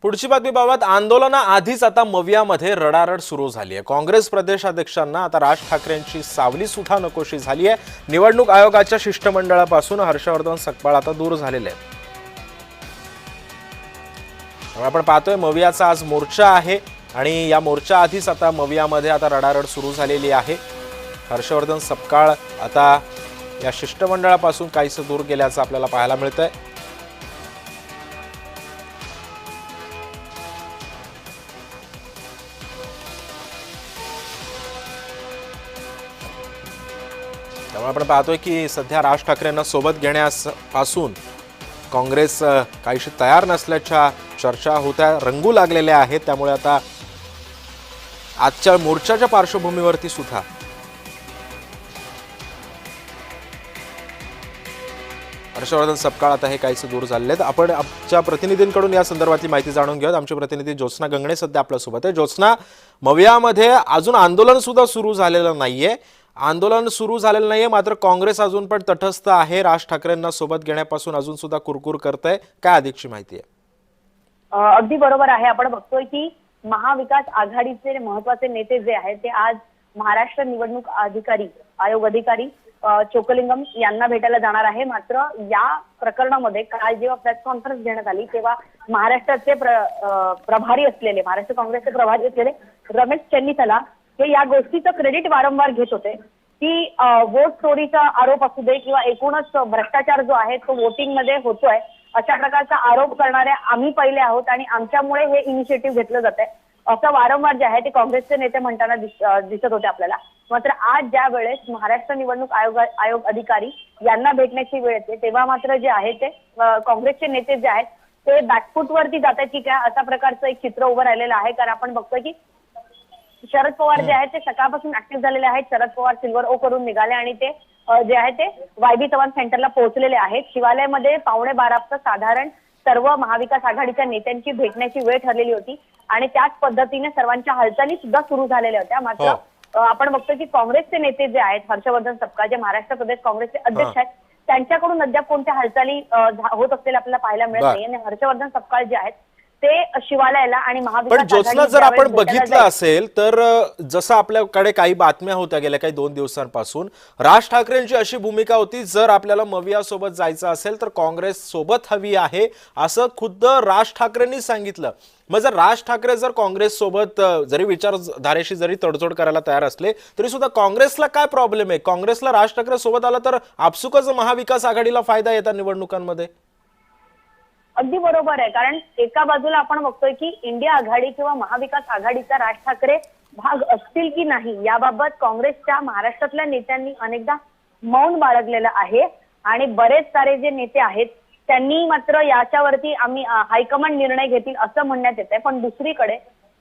पुढची बातमी बाबत आंदोलनाआधीच आता मवियामध्ये रडारड सुरू झाली आहे। काँग्रेस प्रदेशाध्यक्षांना आता राज ठाकरेंची सावली सुद्धा नकोशी झाली आहे। निवडणूक आयोगाच्या शिष्टमंडळापासून हर्षवर्धन सकपाळ आता दूर झालेले आहेत। आपण पाहतोय मवियाचा आज मोर्चा आहे आणि या मोर्चा आधीच आता मवियामध्ये आता रडारड सुरू झालेली आहे। हर्षवर्धन सकपाळ आता या शिष्टमंडळापासून काहीसं दूर गेल्याचं आपल्याला पाहायला मिळतंय। त्यामुळे आपण पाहतोय की सध्या राज ठाकरेंना सोबत घेण्यापासून काँग्रेस काहीशी तयार नसल्याच्या चर्चा होत्या, रंगू लागलेल्या आहेत। त्यामुळे आता आजच्या मोर्चाच्या पार्श्वभूमीवरती सुद्धा हर्षवर्धन सकपाळ आता हे काहीसे दूर झालेले आहेत। आपण आमच्या प्रतिनिधींकडून या संदर्भातली माहिती जाणून घेऊयात। आमचे प्रतिनिधी ज्योत्स्ना गंगणे सध्या आपल्या सोबत आहे। ज्योत्स्ना, मवियामध्ये अजून आंदोलन सुद्धा सुरू झालेलं नाहीये, मात्र काँग्रेस अजून पण तटस्थ आहे, राज ठाकरेंना सोबत घेण्यापासून अजून सुद्धा कुरकुर करतंय। काय अधिकची माहिती आहे? अगदी बरोबर आहे। आपण बघतोय की महाविकास आघाडीचे महत्त्वाचे नेते जे आहेत ते आज महाराष्ट्र निवडणूक आयोग अधिकारी चोक्कलिंगम यांना भेटायला जाणार आहे। मात्र या प्रकरणामध्ये काल जेव्हा प्रेस कॉन्फरन्स घेण्यात आली तेव्हा महाराष्ट्राचे प्रभारी असलेले महाराष्ट्र काँग्रेसचे प्रभारी असलेले रमेश चेन्नीथला हे या गोष्टीचं क्रेडिट वारंवार घेत होते की वोट चोरीचा आरोप असू दे किंवा एकूणच भ्रष्टाचार जो आहे तो वोटिंगमध्ये होतोय, अशा प्रकारचा आरोप करणारे आम्ही पहिले आहोत आणि आमच्यामुळे हे इनिशिएटिव्ह घेतलं जात आहे असं वारंवार जे आहे ते काँग्रेसचे नेते म्हणताना दिसत होते आपल्याला। मात्र आज ज्या वेळेस महाराष्ट्र निवडणूक आयोग अधिकारी यांना भेटण्याची वेळ येते तेव्हा मात्र जे आहे ते काँग्रेसचे नेते जे आहेत ते बॅकफूटवरती जात आहेत की काय अशा प्रकारचं एक चित्र उभं राहिलेलं आहे। कारण आपण बघतोय की शरद पवार जे आहेत ते सकाळपासून ऍक्टिव्ह झालेले आहेत। शरद पवार सिल्वर ओ करून निघाले आणि ते जे आहे ते वायबी चव्हाण सेंटरला पोहोचलेले आहेत। शिवालयामध्ये 11:15 वाजता साधारण सर्व महाविकास आघाडीच्या नेत्यांची भेटण्याची वेळ ठरलेली होती आणि त्याच पद्धतीने सर्वांच्या हालचाली सुद्धा सुरू झालेल्या होत्या। मात्र आपण बघतोय की काँग्रेसचे नेते जे आहेत हर्षवर्धन सकपाळ जे महाराष्ट्र प्रदेश काँग्रेसचे अध्यक्ष आहेत त्यांच्याकडून अद्याप कोणत्या हालचाली होत असलेल्या आपल्याला पाहायला मिळत नाही आणि हर्षवर्धन सकपाळ जे आहेत ते शिवालयाला आणि महाविकास पण ज्योत्स्ना, जर आपण बघितलं असेल तर जसं आपल्याकडे काही बातम्या होत्या गेल्या काही 2 दिवसांपासून, राज ठाकरेंची अशी भूमिका होती जर आपल्याला मविया सोबत जायचं असेल तर काँग्रेस सोबत हवी आहे असं खुद्द राज ठाकरेंनी सांगितलं। मग जर राज ठाकरे जर काँग्रेस सोबत जरी विचारधारेशी जरी तडजोड करायला तयार असले तरी सुद्धा काँग्रेसला काय प्रॉब्लेम आहे? काँग्रेसला राज ठाकरे सोबत आला तर आपसुकच महाविकास आघाडीला फायदा येतात निवडणुकांमध्ये। अगदी बरोबर आहे। कारण एका बाजूला आपण बघतोय की इंडिया आघाडी किंवा महाविकास आघाडीचा राज ठाकरे भाग असतील की नाही याबाबत काँग्रेसच्या महाराष्ट्रातल्या नेत्यांनी अनेकदा मौन बाळगलेलं आहे आणि बरेच सारे जे नेते आहेत त्यांनी मात्र याच्यावरती आम्ही हायकमांड निर्णय घेतील असं म्हणण्यात येत आहे। पण दुसरीकडे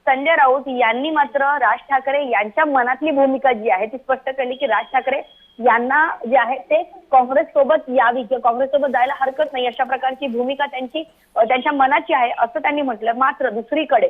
संजय राऊत यांनी मात्र राज ठाकरे यांच्या मनातली भूमिका जी आहे ती स्पष्ट केली की राज ठाकरे यांना जे आहे ते काँग्रेस सोबत यावी किंवा काँग्रेस सोबत जायला हरकत नाही अशा प्रकारची भूमिका त्यांच्या मनाची आहे असं त्यांनी म्हटलं। मात्र दुसरीकडे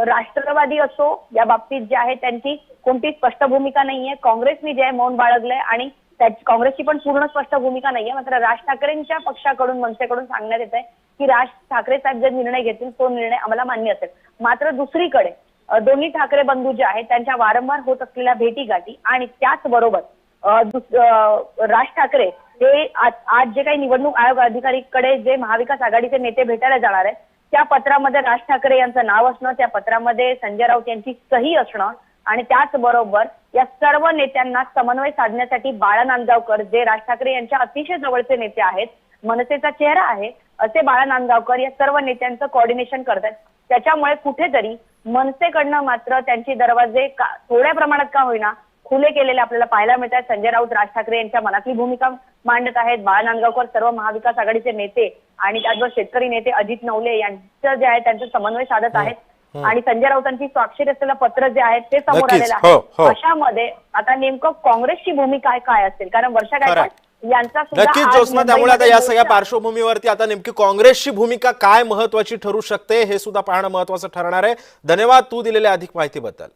राष्ट्रवादी असो या बाबतीत जे आहे त्यांची कोणती स्पष्ट भूमिका नाहीये। काँग्रेसने जे आहे मौन बाळगलंय आणि काँग्रेसची पण पूर्ण स्पष्ट भूमिका नाहीये। मात्र राज ठाकरेंच्या पक्षाकडून मनसेकडून सांगण्यात येत आहे की राज ठाकरे साहेब जर निर्णय घेतील तो निर्णय आम्हाला मान्य असेल। मात्र दुसरीकडे दोन्ही ठाकरे बंधू जे आहेत त्यांच्या वारंवार होत असलेल्या भेटीगाठी आणि त्याचबरोबर राज ठाकरे हे आज जे काही निवडणूक आयोग अधिकारीकडे जे महाविकास आघाडीचे नेते भेटायला जाणार आहेत त्या पत्रामध्ये राज ठाकरे यांचं नाव असणं, त्या पत्रामध्ये संजय राऊत यांची सही असणं आणि त्याचबरोबर या सर्व नेत्यांना समन्वय साधण्यासाठी बाळा नांदगावकर जे राज ठाकरे यांच्या अतिशय जवळचे नेते आहेत, मनसेचा चेहरा आहे असे बाळा नांदगावकर या सर्व नेत्यांचं कोऑर्डिनेशन करतात। त्याच्यामुळे कुठेतरी मनसेकडनं मात्र त्यांची दरवाजे थोड्या प्रमाणात का होईना खुले केलेले आपल्याला पाहायला मिळतात। संजय राऊत राज ठाकरे यांच्या मनातली भूमिका मांडत आहेत, बाळा नांदगावकर सर्व महाविकास आघाडीचे नेते आणि त्याचबरोबर शेतकरी नेते अजित नवले यांचं जे आहे त्यांचं समन्वय साधत आहेत आणि संजय राऊतांची स्वाक्षरी असलेलं पत्र जे आहे ते समोर आलेलं आहे। अशामध्ये आता नेमकं काँग्रेसची भूमिका काय असेल? कारण वर्षा गायकवाड यांचा नक्कीच ज्योत्स्ना, त्यामुळे आता या सगळ्या पार्श्वभूमीवरती आता नेमकी काँग्रेसची भूमिका काय महत्वाची ठरू शकते हे सुद्धा पाहणं महत्वाचं ठरणार आहे। धन्यवाद तू दिलेल्या अधिक माहितीबद्दल।